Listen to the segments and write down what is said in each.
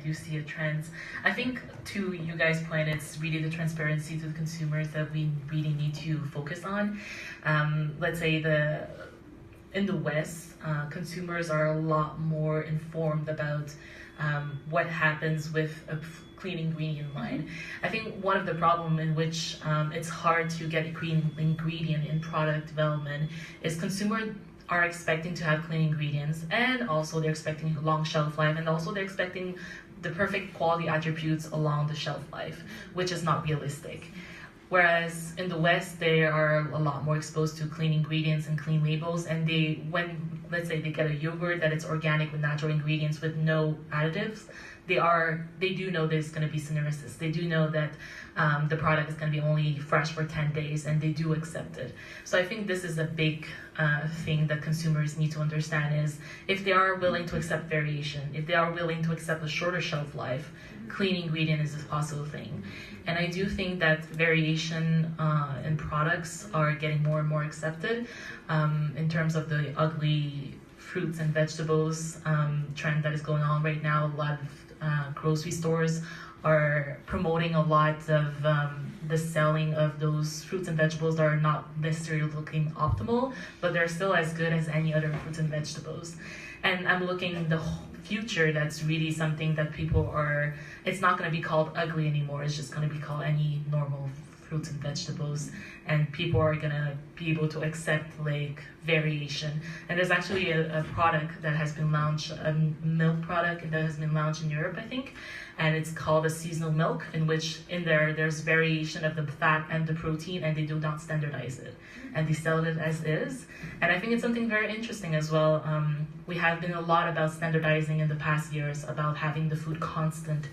do see a trend. I think to you guys' point, it's really the transparency to the consumers that we really need to focus on. Let's say in the West, consumers are a lot more informed about what happens with a clean ingredient line. I think one of the problems in which it's hard to get a clean ingredient in product development is consumers are expecting to have clean ingredients, and also they're expecting long shelf life, and also they're expecting the perfect quality attributes along the shelf life, which is not realistic. Whereas in the West, they are a lot more exposed to clean ingredients and clean labels, and when let's say they get a yogurt that it's organic with natural ingredients with no additives, they do know there's going to be synergies. They do know that the product is going to be only fresh for 10 days, and they do accept it. So I think this is a big thing that consumers need to understand is if they are willing to accept variation, if they are willing to accept a shorter shelf life, clean ingredient is a possible thing. And I do think that variation in products are getting more and more accepted in terms of the ugly fruits and vegetables trend that is going on right now. A lot of grocery stores are promoting a lot of the selling of those fruits and vegetables that are not necessarily looking optimal, but they're still as good as any other fruits and vegetables. And I'm looking in the future, that's really something that people are, it's not going to be called ugly anymore, it's just going to be called any normal fruits and vegetables, and people are going to be able to accept like variation. And there's actually a product that has been launched, a milk product that has been launched in Europe, I think, and it's called a seasonal milk, in which there's variation of the fat and the protein, and they do not standardize it, and they sell it as is. And I think it's something very interesting as well. We have been a lot about standardizing in the past years, about having the food constant.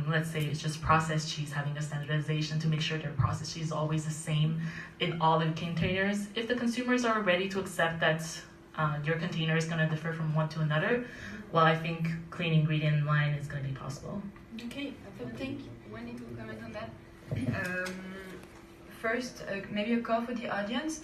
Let's say it's just processed cheese, having a standardization to make sure their processed cheese is always the same in all the containers. If the consumers are ready to accept that your container is going to differ from one to another, well, I think clean ingredient line is going to be possible. Okay, something? We need to comment on that. First, maybe a call for the audience.